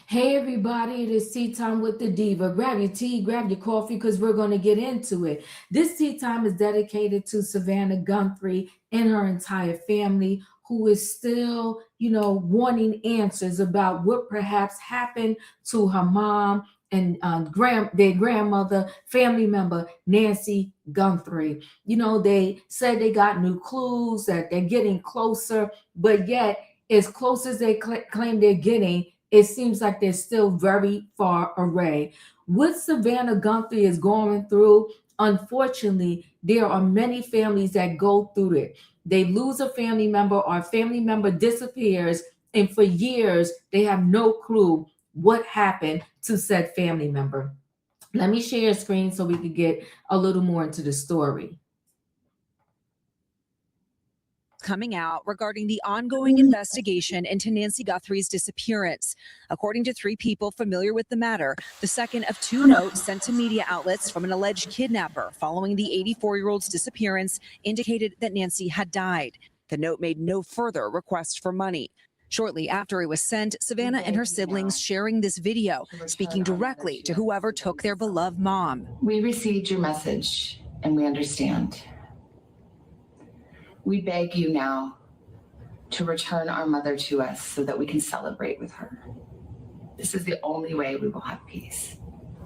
Hey everybody, it is Tea Time with the Diva. Grab your tea, grab your coffee, because we're going to get into it. This tea time is dedicated to Savannah Guthrie and her entire family, who is still, wanting answers about what perhaps happened to her mom and their grandmother, family member, Nancy Guthrie. They said they got new clues, that they're getting closer, but yet, as close as they claim they're getting, it seems like they're still very far away. What Savannah Guthrie is going through, unfortunately, there are many families that go through it. They lose a family member, or a family member disappears, and for years they have no clue what happened to said family member. Let me share a screen so we can get a little more into the story. Coming out regarding the ongoing investigation into Nancy Guthrie's disappearance. According to 3 people familiar with the matter, the second of 2 notes sent to media outlets from an alleged kidnapper following the 84-year-old's disappearance indicated that Nancy had died. The note made no further request for money. Shortly after it was sent, Savannah and her siblings sharing this video, speaking directly to whoever took their beloved mom. We received your message and we understand. We beg you now to return our mother to us so that we can celebrate with her. This is the only way we will have peace.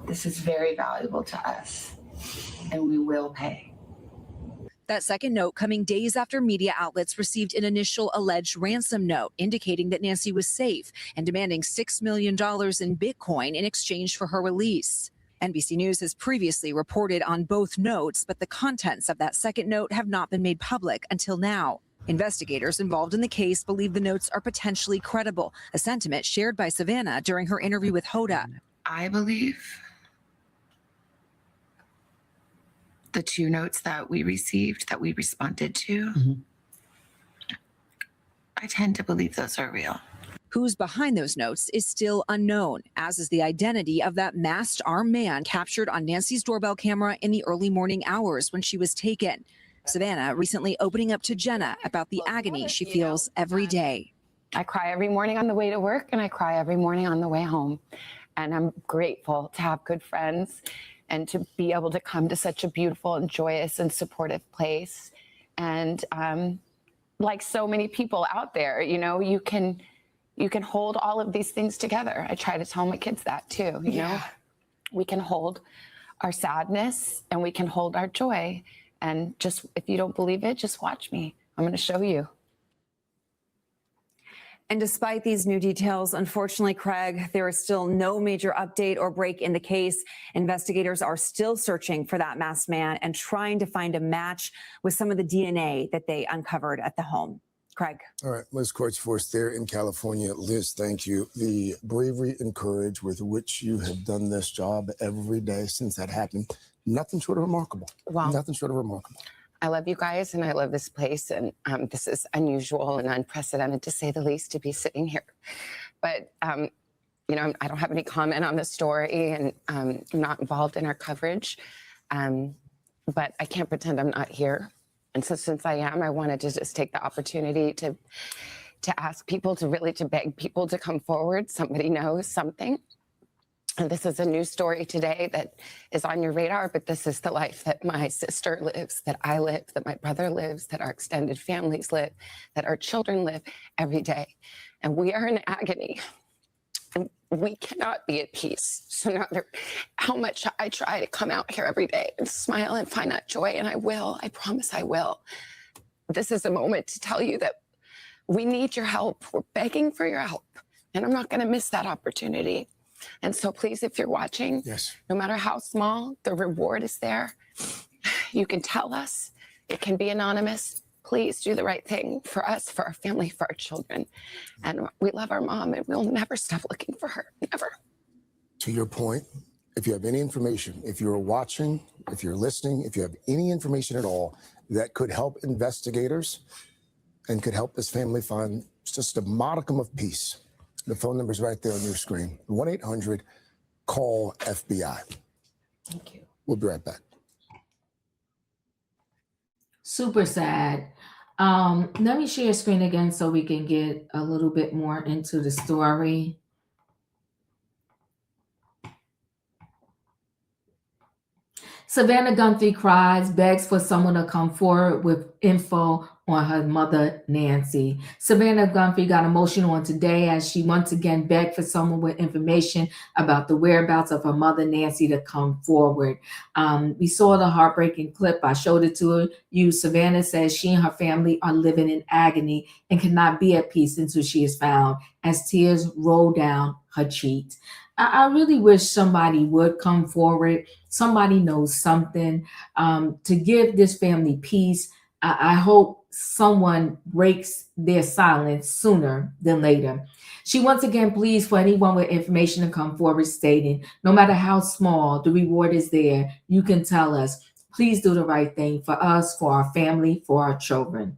This is very valuable to us, and we will pay. That second note coming days after media outlets received an initial alleged ransom note indicating that Nancy was safe and demanding $6 million in Bitcoin in exchange for her release. NBC News has previously reported on both notes, but the contents of that second note have not been made public until now. Investigators involved in the case believe the notes are potentially credible, a sentiment shared by Savannah during her interview with Hoda. I believe the 2 notes that we received, that we responded to, I tend to believe those are real. Who's behind those notes is still unknown, as is the identity of that masked armed man captured on Nancy's doorbell camera in the early morning hours when she was taken. Savannah recently opening up to Jenna about the agony she feels every day. I cry every morning on the way to work, and I cry every morning on the way home. And I'm grateful to have good friends and to be able to come to such a beautiful and joyous and supportive place. And like so many people out there, you can hold all of these things together. I try to tell my kids that too, you know, we can hold our sadness and we can hold our joy. And just, if you don't believe it, just watch me. I'm going to show you. And despite these new details, unfortunately, Craig, there is still no major update or break in the case. Investigators are still searching for that masked man and trying to find a match with some of the DNA that they uncovered at the home. Craig. All right, Liz Courtsforth there in California. Liz, thank you. The bravery and courage with which you have done this job every day since that happened, nothing short of remarkable. Wow. Nothing short of remarkable. I love you guys and I love this place. And this is unusual and unprecedented, to say the least, to be sitting here. But, I don't have any comment on the story, and I'm not involved in our coverage. But I can't pretend I'm not here. And so since I am, I wanted to just take the opportunity to ask people, to beg people to come forward. Somebody knows something. And this is a new story today that is on your radar, but this is the life that my sister lives, that I live, that my brother lives, that our extended families live, that our children live every day. And we are in agony. And we cannot be at peace. So no matter how much I try to come out here every day and smile and find that joy, and I will, I promise I will. This is a moment to tell you that we need your help. We're begging for your help. And I'm not going to miss that opportunity. And so please, if you're watching, no matter how small, the reward is there. You can tell us. It can be anonymous. Please do the right thing for us, for our family, for our children. And we love our mom, and we'll never stop looking for her, never. To your point, if you have any information, if you're watching, if you're listening, if you have any information at all that could help investigators and could help this family find just a modicum of peace, the phone number is right there on your screen. 1-800-CALL-FBI. Thank you. We'll be right back. Super sad. Let me share screen again so we can get a little bit more into the story. Savannah Guthrie cries, begs for someone to come forward with info on her mother, Nancy. Savannah Guthrie got emotional on today as she once again begged for someone with information about the whereabouts of her mother, Nancy, to come forward. We saw the heartbreaking clip. I showed it to you. Savannah says she and her family are living in agony and cannot be at peace until she is found, as tears roll down her cheeks. I really wish somebody would come forward. Somebody knows something to give this family peace. I hope someone breaks their silence sooner than later. She once again pleads for anyone with information to come forward, stating, no matter how small, the reward is there. You can tell us. Please do the right thing for us, for our family, for our children.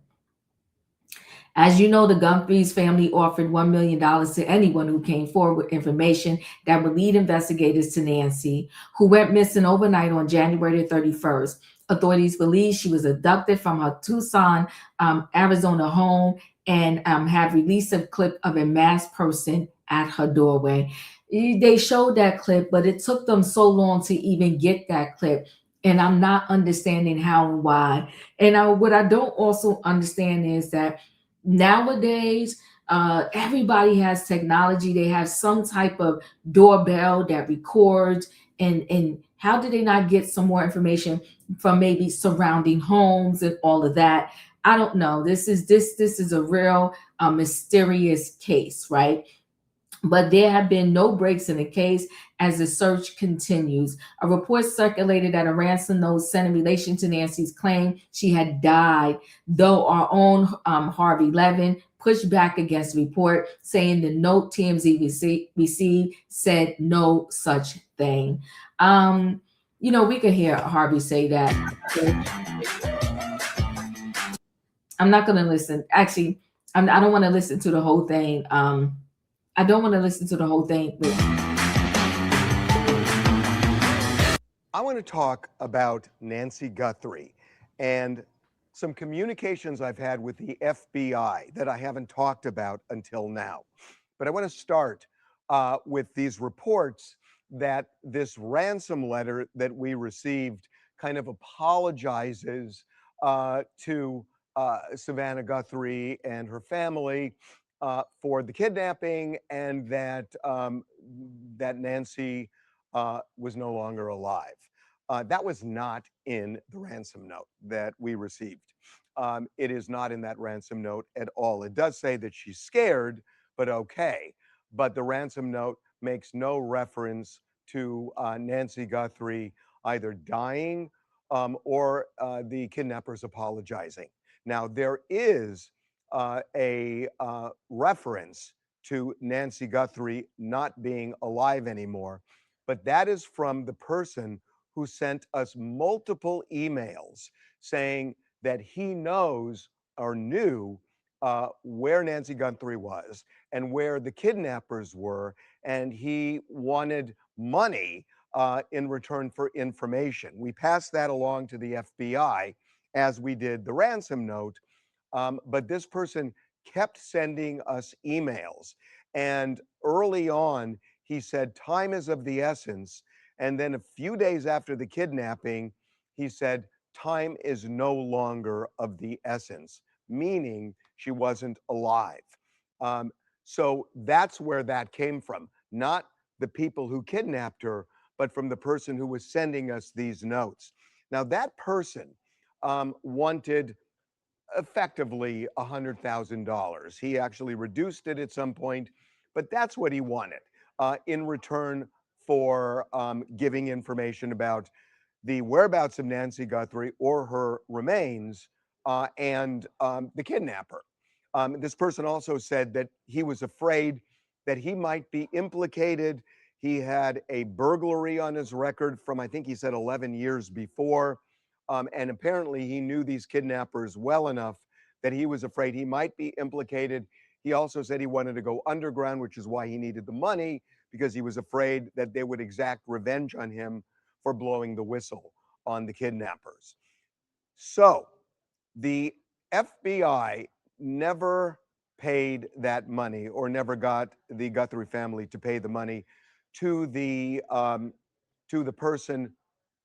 As you know, the Gumphreys family offered $1 million to anyone who came forward with information that would lead investigators to Nancy, who went missing overnight on January 31st. Authorities believe she was abducted from her Tucson, Arizona home and had released a clip of a masked person at her doorway. They showed that clip, but it took them so long to even get that clip. And I'm not understanding how and why. And what I don't also understand is that nowadays, everybody has technology. They have some type of doorbell that records. And how did they not get some more information from maybe surrounding homes and all of that? I don't know. This is a real mysterious case, right? But there have been no breaks in the case as the search continues. A report circulated that a ransom note sent in relation to Nancy's claim she had died, though our own Harvey Levin pushed back against the report, saying the note TMZ received said no such thing. We could hear Harvey say that. I'm not going to listen. Actually, I don't want to listen to the whole thing. I don't want to listen to the whole thing. I want to talk about Nancy Guthrie and some communications I've had with the FBI that I haven't talked about until now. But I want to start with these reports that this ransom letter that we received kind of apologizes to Savannah Guthrie and her family for the kidnapping, and that that Nancy was no longer alive. That was not in the ransom note that we received. It is not in that ransom note at all. It does say that she's scared, but okay. But the ransom note makes no reference to Nancy Guthrie either dying or the kidnappers apologizing. Now, there is a reference to Nancy Guthrie not being alive anymore, but that is from the person who sent us multiple emails saying that he knows or knew where Nancy Guthrie was and where the kidnappers were, and he wanted money in return for information. We passed that along to the FBI as we did the ransom note, but this person kept sending us emails. And early on, he said, time is of the essence. And then a few days after the kidnapping, he said, time is no longer of the essence, meaning she wasn't alive. So that's where that came from, not the people who kidnapped her, but from the person who was sending us these notes. Now, that person wanted effectively $100,000. He actually reduced it at some point, but that's what he wanted in return for giving information about the whereabouts of Nancy Guthrie or her remains and the kidnapper. This person also said that he was afraid that he might be implicated. He had a burglary on his record from, I think he said, 11 years before. And apparently he knew these kidnappers well enough that he was afraid he might be implicated. He also said he wanted to go underground, which is why he needed the money, because he was afraid that they would exact revenge on him for blowing the whistle on the kidnappers. So the FBI never paid that money, or never got the Guthrie family to pay the money to the person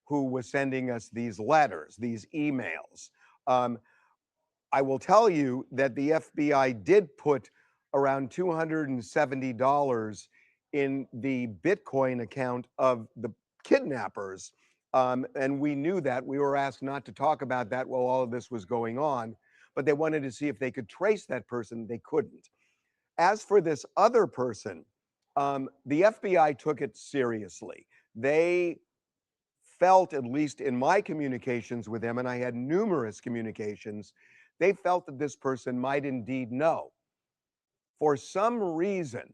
who was sending us these letters, these emails. I will tell you that the FBI did put around $270 in the Bitcoin account of the kidnappers. And we knew that. We were asked not to talk about that while all of this was going on, but they wanted to see if they could trace that person. They couldn't. As for this other person, the FBI took it seriously. They felt, at least in my communications with them, and I had numerous communications, they felt that this person might indeed know. For some reason,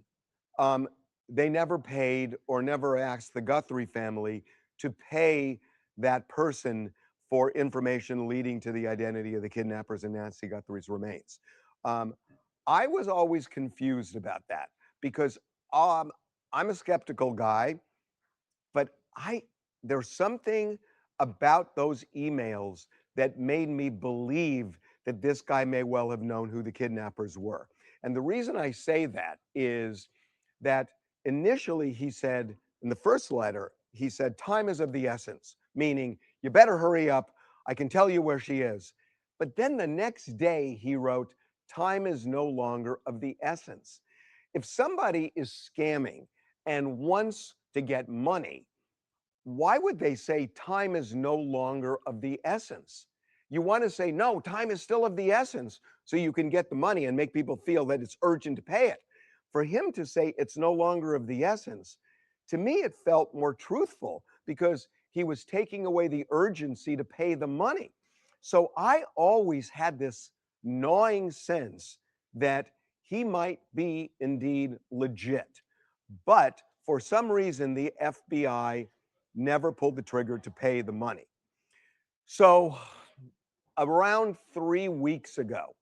they never paid or never asked the Guthrie family to pay that person for information leading to the identity of the kidnappers and Nancy Guthrie's remains. I was always confused about that because I'm a skeptical guy, but there's something about those emails that made me believe that this guy may well have known who the kidnappers were. And the reason I say that is that initially he said, in the first letter, he said, time is of the essence, meaning you better hurry up. I can tell you where she is. But then the next day he wrote, time is no longer of the essence. If somebody is scamming and wants to get money, why would they say time is no longer of the essence? You want to say, no, time is still of the essence, so you can get the money and make people feel that it's urgent to pay it. For him to say it's no longer of the essence, to me, it felt more truthful because he was taking away the urgency to pay the money. So I always had this gnawing sense that he might be indeed legit. But for some reason, the FBI never pulled the trigger to pay the money. So around 3 weeks ago,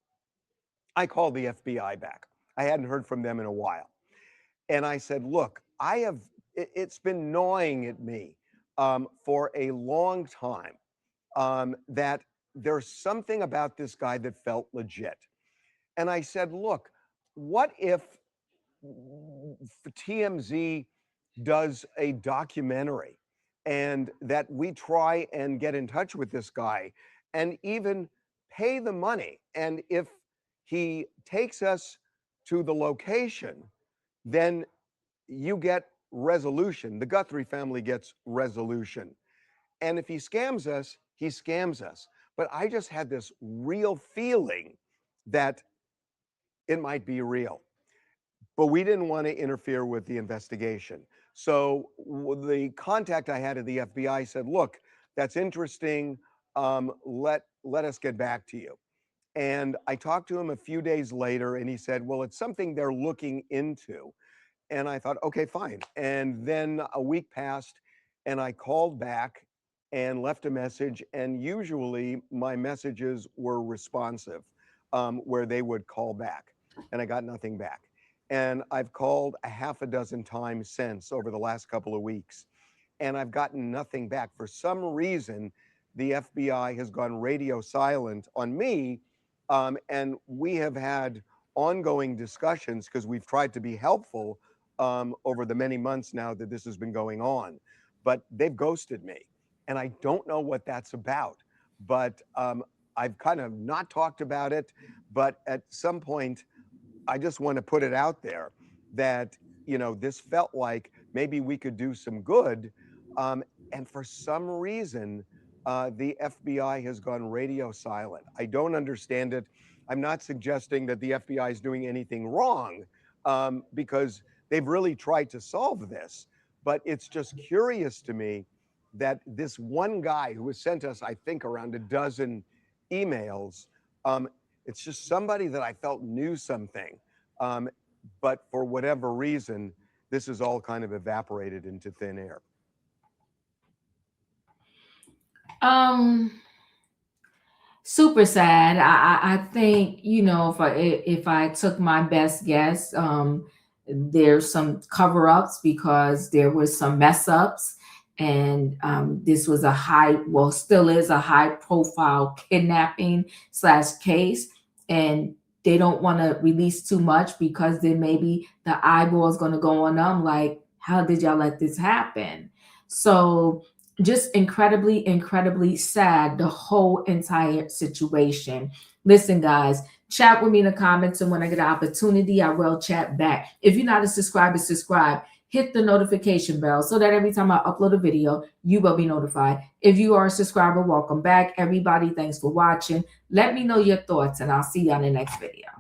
I called the FBI back. I hadn't heard from them in a while. And I said, look, it's been gnawing at me for a long time that there's something about this guy that felt legit. And I said, look, what if TMZ does a documentary and that we try and get in touch with this guy and even pay the money? And if he takes us to the location, then you get resolution. The Guthrie family gets resolution. And if he scams us, he scams us. But I just had this real feeling that it might be real. But we didn't want to interfere with the investigation. So the contact I had at the FBI said, look, that's interesting. Let us get back to you. And I talked to him a few days later and he said, well, it's something they're looking into. And I thought, okay, fine. And then a week passed and I called back and left a message. And usually my messages were responsive, where they would call back, and I got nothing back. And I've called a half a dozen times since over the last couple of weeks, and I've gotten nothing back. For some reason, the FBI has gone radio silent on me. And we have had ongoing discussions because we've tried to be helpful over the many months now that this has been going on. But they've ghosted me. And I don't know what that's about. But I've kind of not talked about it. But at some point, I just want to put it out there that, you know, this felt like maybe we could do some good. And for some reason, the FBI has gone radio silent. I don't understand it. I'm not suggesting that the FBI is doing anything wrong because they've really tried to solve this. But it's just curious to me that this one guy who has sent us, I think, around a dozen emails, it's just somebody that I felt knew something. But for whatever reason, this has all kind of evaporated into thin air. Super sad. I think, you know, if I took my best guess, there's some cover-ups because there was some mess ups, and this was still is a high profile kidnapping / case, and they don't want to release too much because then maybe the eyeball is going to go on them like, how did y'all let this happen? So just incredibly, incredibly sad, the whole entire situation. Listen, guys, chat with me in the comments, and when I get an opportunity, I will chat back. If you're not a subscriber, subscribe. Hit the notification bell so that every time I upload a video, you will be notified. If you are a subscriber, welcome back. Everybody, thanks for watching. Let me know your thoughts, and I'll see you on the next video.